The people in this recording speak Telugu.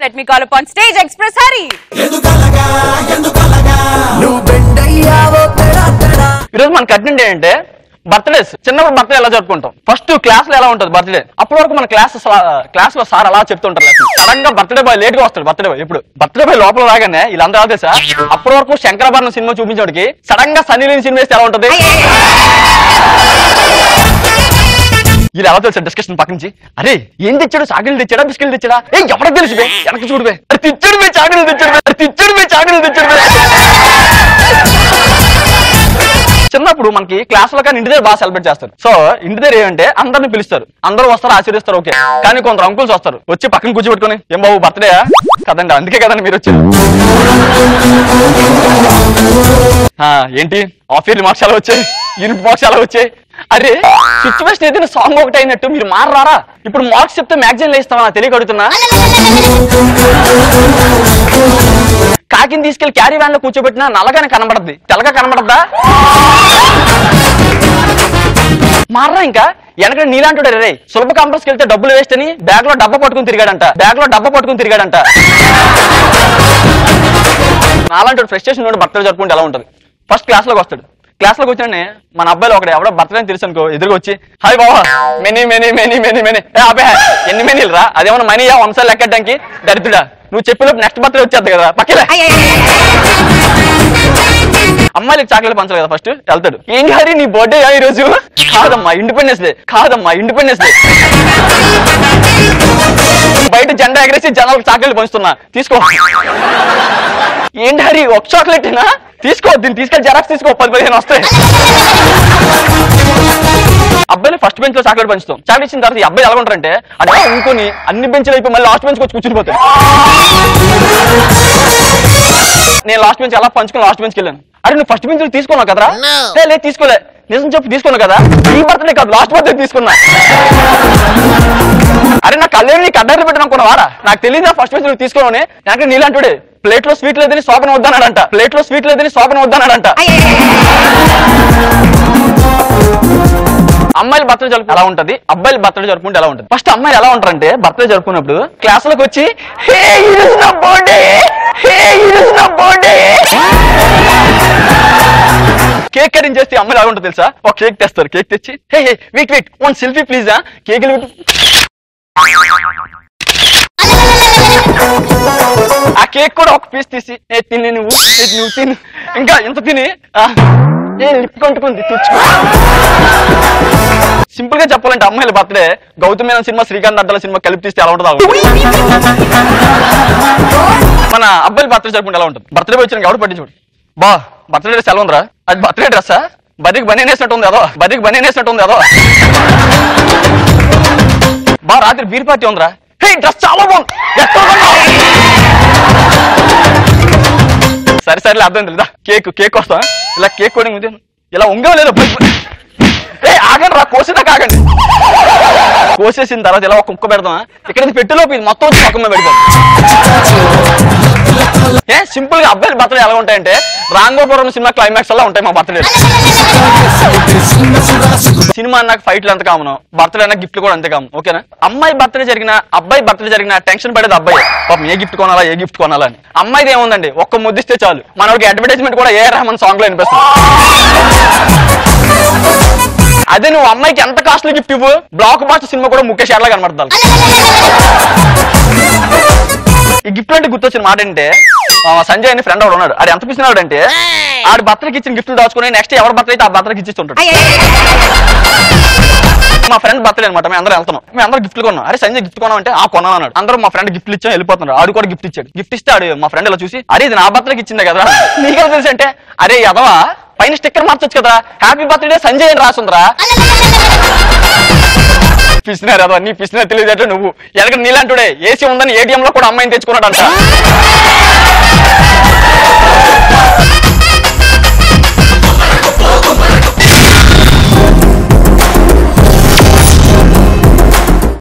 Let me call upon stage Express Hari. ఈరోజు మన కంటెంట్ ఏంటంటే బర్త్డేస్. చిన్నప్పుడు బర్త్డే ఎలా జరుపుకుంటాం, ఫస్ట్ క్లాస్ లో ఎలా ఉంటుంది బర్త్డే, అప్పటి వరకు మన క్లాస్ లో సార్ అలా చెప్తుంటారు. సడన్ గా బర్త్డే బాయ్ లేట్ గా వస్తాడు. బర్త్డే బాయ్ ఇప్పుడు బర్త్డే బాయ్ లోపల రాగానే వీళ్ళందరూ ఆదే సార్ అప్పటి వరకు శంకరాభరణం సినిమా చూపించడానికి సడన్ గా సన్నీ లియోన్ సినిమా వేస్తే ఎలా ఉంటుంది. ఇది ఎలా తెలుసా డిస్కషన్ పక్క నుంచి, అరే ఏం తెచ్చాడు, చాకరీలు తెచ్చాడా బిస్కెట్లు తెచ్చాడా, ఎవరికి తెలుసు వెనక్కి చూడు తెచ్చాడు చాకరీలు తెచ్చాడు. చిన్నప్పుడు మనకి క్లాస్ లో కానీ ఇంటి దగ్గర బాగా సెలబ్రేట్ చేస్తారు. సో ఇంటి దగ్గర ఏమంటే అందరిని పిలుస్తారు, అందరూ వస్తారు, ఆశీర్వదిస్తారు. ఓకే, కానీ కొందరు అంకుల్స్ వస్తారు, వచ్చి పక్కన కూర్చోబెట్టుకుని ఏం బాబు బర్త్డేయా కదండి, అందుకే కదండి మీరు వచ్చారు. ఏంటి హాఫ్ ఇయర్లీ మార్క్స్ ఎలా వచ్చాయి, యూనిట్ మార్క్స్ ఎలా వచ్చాయి, అరే సిచ్యువేషన్ ఏదైనా సాంగ్ ఒకటి అయినట్టు మీరు మారారా. ఇప్పుడు మార్క్స్ చెప్తే మ్యాగజైన్ లో ఇస్తావా తెలియక అడుగుతున్నా. కాకిని తీసుకెళ్లి క్యారీ వ్యాన్ లో కూర్చోబెట్టినా నల్లగానే కనబడద్ది, తెల్లగా కనబడద్దా. మారరా ఇంకా వెనక నీలాంటి రే సులభ కాంపస్కి వెళ్తే డబ్బులు వేస్ట్ అని బ్యాగ్ లో డబ్బా పట్టుకుని తిరిగాడంట. నాలాంటి ఫ్రస్ట్రేషన్ నుండి బర్త్డే జరుపుకుంటే ఎలా ఉంటుంది. ఫస్ట్ క్లాస్ లోకి వస్తాడు, క్లాస్ లోకి వచ్చిన మన అబ్బాయిలు ఒకటి ఎవడో బర్త్డే అని తెలుసు అనుకో, ఎదురుగా వచ్చి హాయ్ బాబా మెనీ అబ్బాయి ఎన్ని మెనీలు రా, అదేమన్నా మనీయా వంశాలు లెక్కడానికి దరిద్రుడా, నువ్వు చెప్పినప్పుడు నెక్స్ట్ బర్త్డే వచ్చేది కదా పక్కలే. అమ్మాయిలకి చాక్లెట్ పంచాలి కదా ఫస్ట్ వెళ్తాడు. ఏం హరి నీ బర్త్డే ఈ రోజు, కాదమ్మా ఇండిపెండెన్స్ డే. బయట జెండా ఎగరేసి జనాలకు చాక్లెట్ పంచుతున్నా, తీసుకో. ఏంటి హరి ఒక చాక్లెట్నా, తీసుకో, దీన్ని తీసుకెళ్ళి జెరాక్స్ తీసుకో, 10-15 వస్తాయి. అబ్బాయిలు ఫస్ట్ బెంచ్ లో చాక్లెట్ పంచుతాం. చాక్లెట్ ఇచ్చిన తర్వాత ఈ అబ్బాయి ఎలా ఉంటారంటే అదే ఇంకొని అన్ని బెంచ్లు అయిపోయి మళ్ళీ లాస్ట్ బెంచ్ వచ్చి కూర్చునిపోతాడు. నేను లాస్ట్ బెంచ్ ఎలా పంచుకుని లాస్ట్ బెంచ్కి వెళ్ళాను. అరే నువ్వు ఫస్ట్ బెంచ్ తీసుకున్నావు కదరా, లేదు తీసుకోలే, నిజం చెప్పి తీసుకున్నావు కదా, ఈ బర్త్డే కాదు లాస్ట్ బర్త్డే తీసుకున్నా. అరే నా కళ్యాణ్ నీకు అడ్డాలు పెట్టిన వారా, నాకు తెలియదు ఫస్ట్ బెంచ్ నువ్వు తీసుకోవని. నాకు నీలాంటి ప్లేట్ లో స్వీట్ లేదని శోభన వద్దన్నాడంట. అమ్మాయిల బర్త్డే జరుపు ఎలా ఉంటది, అబ్బాయిల బర్త్డే జరుపుకుంటే ఎలా ఉంటుంది. ఫస్ట్ అమ్మాయిలు ఎలా ఉంటారంటే బర్త్డే జరుపుకున్నప్పుడు క్లాస్ లోకి వచ్చి కేక్ కటింగ్ చేస్తే అమ్మాయిలు ఎలా ఉంటుంది తెలుసా, ఒక కేక్ తెస్తారు, కేక్ తెచ్చి వెయిట్ 1 సెల్ఫీ ప్లీజ్, కేక్ ఆ కేక్ కూడా ఒక పీస్ తీసి తిని నువ్వు తిని ఇంకా ఎంత తిని లిప్ కొంటుకుంది తెచ్చుకో. సింపుల్ గా చెప్పాలంటే అమ్మాయిల birthday Gautham Menon cinema Srikanth Addala cinema కలిపి తీస్తే ఎలా ఉంటుంది. మన అబ్బాయిల బర్త్డే జరుపుకుంటే ఎలా ఉంటుంది. బర్త్డే వచ్చిన ఎవరు పట్టించుకోడు, బా బర్త్డే డ్రెస్ ఎలా ఉందిరా, అది బర్త్డే డ్రెస్సా, బదికి బనేసినట్టు ఉంది అదో బా రాత్రి బీర్ పార్టీ ఉందిరా, డ్రెస్ చాలా బాగుంది, సరే అర్థం తెలీదా. కేక్ వస్తా ఇలా కేక్ కోడింగ్ ఇలా ఉంగలేదు, ఆగండి రా కోసేదాకా ఆగండి. కోసేసిన తర్వాత ఇలా ఒక కుక్క పెడతాం, ఇక్కడ పెట్టిలోపు ఇది మొత్తం వచ్చి పక్కన పెడతాం. సింపుల్ గా అబ్బాయిల బర్త్డే ఎలా ఉంటాయంటే రాంగోపురం సినిమా క్లైమాక్స్ అలా ఉంటాయి మా బర్త్డే. సినిమా నాకు ఫైట్లు ఎంత కామను, బర్త్డే అన్న గిఫ్ట్లు కూడా అంతే కామన్. ఓకేనా. అమ్మాయి బర్త్డే జరిగిన అబ్బాయి బర్త్డే జరిగిన టెన్షన్ పడేది అబ్బాయి, పాపం ఏ గిఫ్ట్ కొనాలా అని. అమ్మాయిది ఏముందండి, ఒక్క ముద్దిస్తే చాలు, మనకి అడ్వర్టైజ్మెంట్ కూడా ఏ రెహమాన్ సాంగ్ లో అనిపిస్తుంది. అదే నువ్వు అమ్మాయికి ఎంత కాస్ట్లీ గిఫ్ట్ ఇవ్వు, బ్లాక్ బాస్టర్ సినిమా కూడా ముఖేష్ ఎట్లా కనబడతాను. ఈ గిఫ్ట్ అంటే గుర్తొచ్చిన మాట అంటే సంజయ్ అని ఫ్రెండ్ ఒకడు ఉన్నాడు, ఆడు ఎంత పిసినాడు అంటే ఆడు బర్త్డేకి ఇచ్చిన గిఫ్ట్లు దాచుకుని నెక్స్ట్ ఎవరి బర్త్డే అయితే ఆ బర్త్డేకి ఇచ్చిస్తుంటాడు. మా ఫ్రెండ్ బర్త్డే అనమాట, మేము అందరూ వెళ్తున్నాం, మేము అందరూ గిఫ్ట్లు కొన్నాం. అరే సంజయ్ గిఫ్ట్ కొన్నాం అంటే కొన్నాను అన్నాడు. అందరూ మా ఫ్రెండ్ గిఫ్ట్లు ఇచ్చాం వెళ్ళిపోతున్నాడు. ఆడు కూడా గిఫ్ట్ ఇచ్చాడు. గిఫ్ట్ ఇస్తే ఆడు మా ఫ్రెండ్ ఇలా చూసి అరే ఇది నా బర్త్డేకి ఇచ్చిందే కదా నీకెలా తెలుసు అంటే, అరే ఎదవా పైన స్టిక్కర్ మార్చొచ్చు కదా, హ్యాపీ బర్త్డే సంజయ్ అని రాసుందిరా. పిసినారు అదో నీ పిసినా తెలియదు నువ్వు ఎనక నీలాంటుడే ఏసీ ఉందని ఏటీఎం లో కూడా అమ్మాయిని తెచ్చుకున్నాడు అంట.